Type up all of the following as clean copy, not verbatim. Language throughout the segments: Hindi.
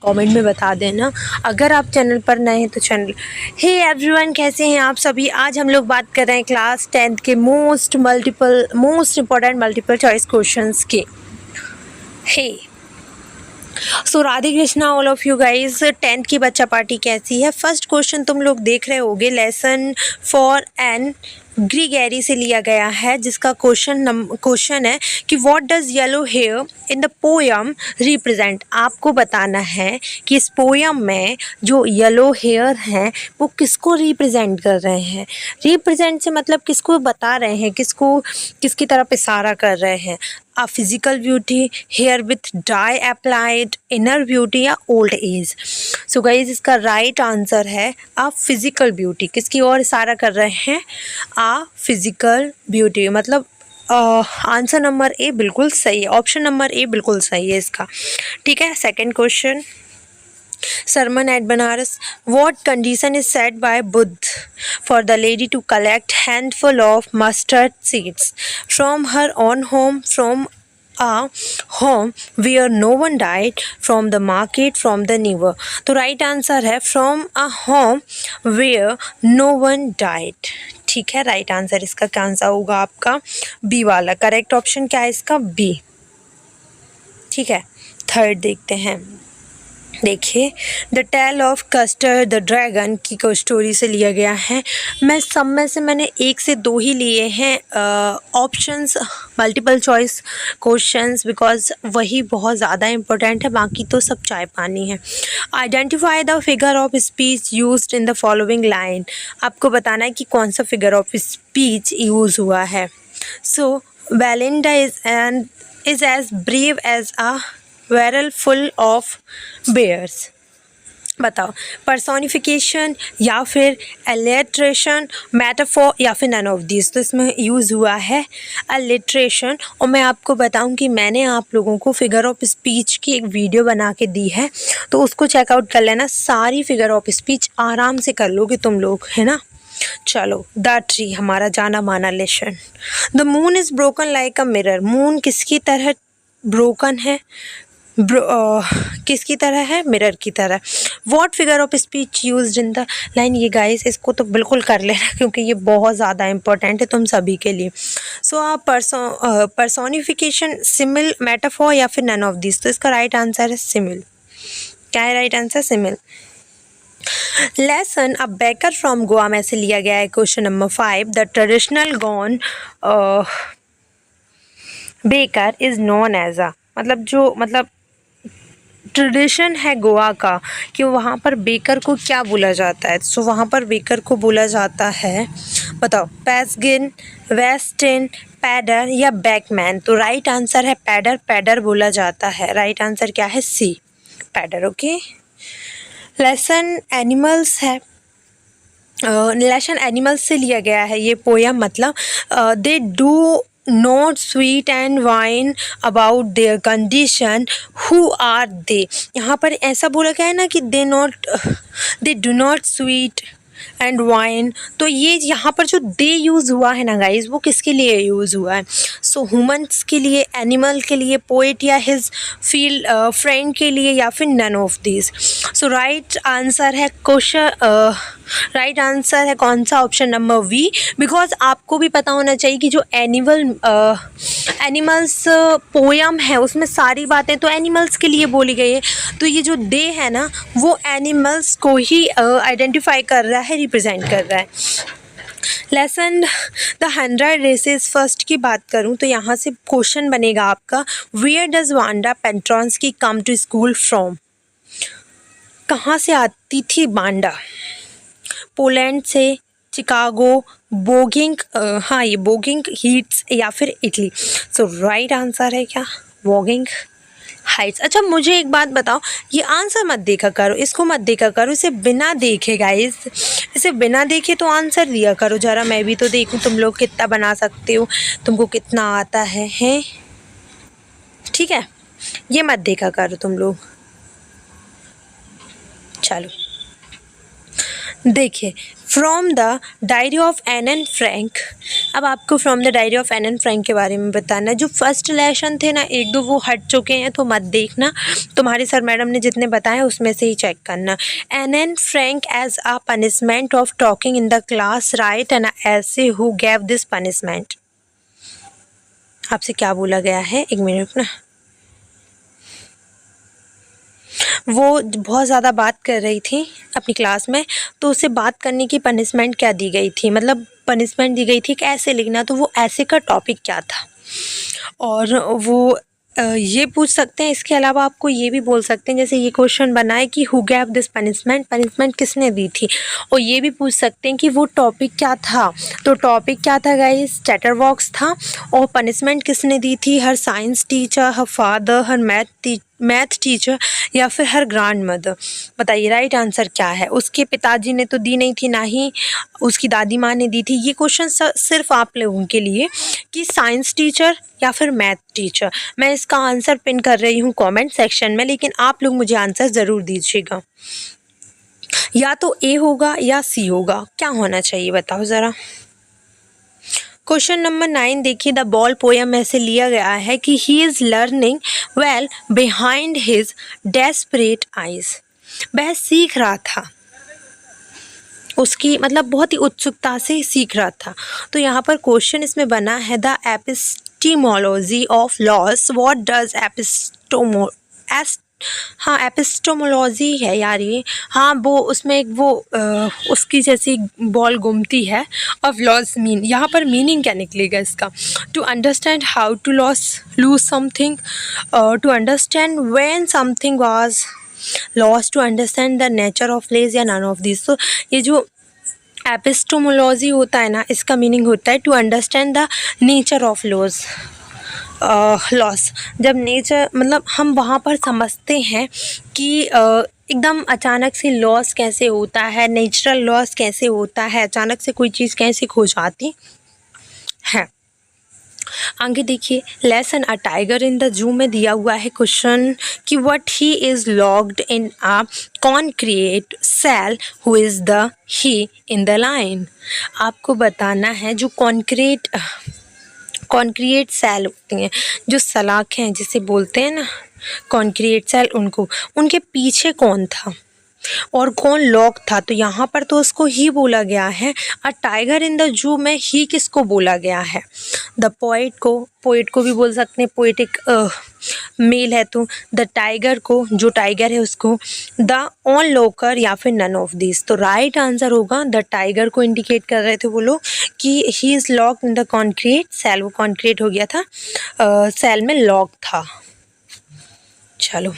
कमेंट में बता देना। अगर आप चैनल पर नए हैं तो चैनल। हे एवरीवन, कैसे हैं आप सभी। आज हम लोग बात कर रहे हैं क्लास 10th के most important multiple choice questions की। Hey so Radhe Krishna all of you guys. 10th की बच्चा पार्टी कैसी है। फर्स्ट क्वेश्चन तुम लोग देख रहे होगे, लेसन फॉर एन ग्रीगेरी से लिया गया है, जिसका क्वेश्चन है कि what does yellow here in the poem represent. आपको बताना है कि इस पोयम में जो येलो हेयर हैं वो किसको रिप्रेजेंट कर रहे हैं। रिप्रेजेंट से मतलब किसको बता रहे हैं, किसकी तरफ इशारा कर रहे हैं। a physical beauty, hair with dye applied, inner beauty या old age। सो गाइज इसका राइट आंसर है a physical beauty। किसकी ओर इशारा कर रहे हैं, a physical beauty। मतलब आंसर नंबर ए बिल्कुल सही है, ऑप्शन नंबर ए बिल्कुल सही है इसका। ठीक है, second question, sermon at Banaras, what condition is set by Buddha for the lady to collect handful of mustard seeds from her own home, from a home where no one died, from the market, from the river। तो राइट आंसर है from a home where no one died। ठीक है, राइट आंसर इसका कौन सा होगा आपका, बी वाला। करेक्ट ऑप्शन क्या है इसका, बी। ठीक है, थर्ड देखते हैं। देखिए, the tale of custard the dragon की कोई स्टोरी से लिया गया है। मैं सब में से मैंने एक से दो ही लिए हैं options, multiple choice questions, because वही बहुत ज़्यादा इम्पोर्टेंट है, बाकी तो सब चाय पानी है। Identify the figure of speech used in the following line. आपको बताना है कि कौन सा फिगर ऑफ स्पीच यूज़ हुआ है। So Belinda is as brave as a barrel full of bears। बताओ, पर्सोनिफिकेशन या फिर एलिट्रेशन, मेटाफोर या फिर नन ऑफ दिस। तो इसमें यूज़ हुआ है एलिट्रेशन। और मैं आपको बताऊं कि मैंने आप लोगों को फिगर ऑफ स्पीच की एक वीडियो बना के दी है, तो उसको चेकआउट कर लेना। सारी फिगर ऑफ स्पीच आराम से कर लोगे तुम लोग, है ना। चलो, द ट्री हमारा जाना माना lesson. The moon is broken like a mirror. Moon किसकी तरह ब्रोकन है, किसकी तरह है, मिरर की तरह। What figure of speech used in the line. ये गाइस इसको तो बिल्कुल कर लेना, क्योंकि ये बहुत ज़्यादा इंपॉर्टेंट है तुम सभी के लिए। सो आप पर्सोनिफिकेशन, सिमिल, मेटाफोर या फिर नन ऑफ दिस। तो इसका राइट आंसर है सिमिल। क्या है right answer, simile. Lesson a baker from Goa में से लिया गया है question number 5। The traditional Goan baker is known as a. मतलब ट्रेडिशन है गोवा का कि वहाँ पर बेकर को क्या बोला जाता है। सो वहाँ पर बेकर को बोला जाता है, बताओ, पैसगिन, वेस्टिन, पैडर या बैकमैन। तो राइट आंसर है पैडर। पैडर बोला जाता है। राइट आंसर क्या है, C, pader. Okay, lesson animals है। लेसन एनिमल्स से लिया गया है ये पोयम। मतलब they do not sweat and whine about their condition, who are they. यहाँ पर ऐसा बोला गया है ना कि they do not sweat and whine. तो ये यहाँ पर जो दे यूज़ हुआ है ना गाइज, वो किसके लिए यूज़ हुआ है। सो ह्यूमन्स के लिए, एनिमल के लिए, पोएट या हिज फील्ड फ्रेंड के लिए, या फिर none of this. So right answer है क्वेश्चन, राइट आंसर है कौन सा, ऑप्शन नंबर वी। बिकॉज आपको भी पता होना चाहिए कि जो एनिमल्स पोयम है उसमें सारी बातें तो एनिमल्स के लिए बोली गई है। तो ये जो दे है ना, वो एनिमल्स को ही आइडेंटिफाई कर रहा है, रिप्रेजेंट कर रहा है। लेसन द 100 रेसेस फर्स्ट की बात करूं तो यहाँ से क्वेश्चन बनेगा आपका, where does Wanda Petronski come to school from. कहाँ से आती थी वांडा, पोलैंड से, चिकागो, बोगिंग, हाँ ये बोगिंग हीट्स या फिर इटली। सो राइट आंसर है क्या, बोगिंग हाइट्स। अच्छा मुझे एक बात बताओ, ये आंसर मत देखा करो, इसको मत देखा करो, इसे बिना देखे गाइस, इसे बिना देखे तो आंसर दिया करो ज़रा, मैं भी तो देखूं तुम लोग कितना बना सकते हो, तुमको कितना आता है, हैं? ठीक है, ये मत देखा करो तुम लोग। चलो देखिए, from the diary of Anne Frank अब आपको from the diary of Anne Frank के बारे में बताना है। जो फर्स्ट लेसन थे ना, एक दो वो हट चुके हैं तो मत देखना, तुम्हारे सर मैडम ने जितने बताए उसमें से ही चेक करना। Anne Frank as a punishment of talking in the class write an essay who gave this punishment. आपसे क्या बोला गया है, एक मिनट ना। वो बहुत ज़्यादा बात कर रही थी अपनी क्लास में, तो उसे बात करने की पनिशमेंट क्या दी गई थी, मतलब पनिशमेंट दी गई थी कि ऐसे लिखना, तो वो ऐसे का टॉपिक क्या था। और वो ये पूछ सकते हैं। इसके अलावा आपको ये भी बोल सकते हैं, जैसे ये क्वेश्चन बना है कि who gave this punishment, punishment किसने दी थी। और ये भी पूछ सकते हैं कि वो टॉपिक क्या था। तो टॉपिक क्या था गाइस, चैटरबॉक्स था। और पनिशमेंट किसने दी थी, हर साइंस टीचर, हर फादर, हर मैथ टीचर, या फिर हर ग्रैंड मदर। बताइए राइट आंसर क्या है। उसके पिताजी ने तो दी नहीं थी, ना ही उसकी दादी माँ ने दी थी। ये क्वेश्चन सिर्फ आप लोगों के लिए कि साइंस टीचर या फिर मैथ टीचर। मैं इसका आंसर पिन कर रही हूँ कमेंट सेक्शन में, लेकिन आप लोग मुझे आंसर ज़रूर दीजिएगा। या तो ए होगा या सी होगा, क्या होना चाहिए बताओ ज़रा। क्वेश्चन नंबर 9 देखिए, द बॉल पोयम में से लिया गया है कि he is learning well behind his desperate eyes. वह सीख रहा था, उसकी मतलब बहुत ही उत्सुकता से सीख रहा था। तो यहाँ पर क्वेश्चन इसमें बना है, the epistemology of laws, what does हाँ एपिस्टोमोलॉजी है यार ये। हाँ वो उसमें एक वो उसकी जैसी बॉल घूमती है ऑफ लॉस मीन। यहाँ पर मीनिंग क्या निकलेगा इसका, to understand how to lose something, to understand when something was lost, to understand the nature of place, या नन ऑफ दिस। तो ये जो एपिस्टोमोलॉजी होता है ना, इसका मीनिंग होता है to understand the nature of loss. जब नेचर मतलब हम वहाँ पर समझते हैं कि एकदम अचानक से लॉस कैसे होता है, नेचुरल लॉस कैसे होता है, अचानक से कोई चीज़ कैसे खो जाती है। आगे देखिए, lesson a tiger in the zoo में दिया हुआ है क्वेश्चन कि what he is locked in a concrete cell, who is the he in the line. आपको बताना है जो कॉन्क्रीट सेल होती हैं, जो सलाखें जिसे बोलते हैं ना कॉन्क्रीट सेल, उनके पीछे कौन था और कौन लॉक था। तो यहाँ पर तो उसको ही बोला गया है। अ टाइगर इन द जू में ही किसको बोला गया है, द पोइट को भी बोल सकते हैं, पोइटिक मेल है तो द टाइगर को, जो टाइगर है उसको, द ऑन लॉकर, या फिर नन ऑफ दिस। तो राइट आंसर होगा द टाइगर को इंडिकेट कर रहे थे वो लोग कि he is lock in the concrete cell. वो कॉन्क्रीट हो गया था, सेल में लॉक था। चलो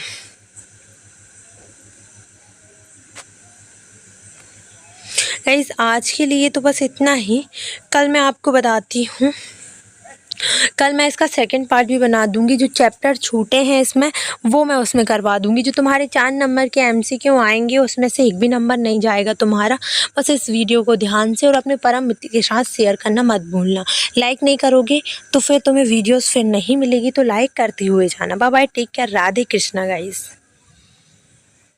गाइस, आज के लिए तो बस इतना ही। कल मैं आपको बताती हूँ, कल मैं इसका सेकंड पार्ट भी बना दूंगी। जो चैप्टर छूटे हैं इसमें वो मैं उसमें करवा दूंगी। जो तुम्हारे 4 नंबर के MCQ आएंगे उसमें से एक भी नंबर नहीं जाएगा तुम्हारा। बस इस वीडियो को ध्यान से और अपने परम मित्र के साथ शेयर करना मत भूलना। लाइक नहीं करोगे तो फिर तुम्हें वीडियोज़ फिर नहीं मिलेगी, तो लाइक करते हुए जाना। Bye bye, take care, Radhe Krishna guys.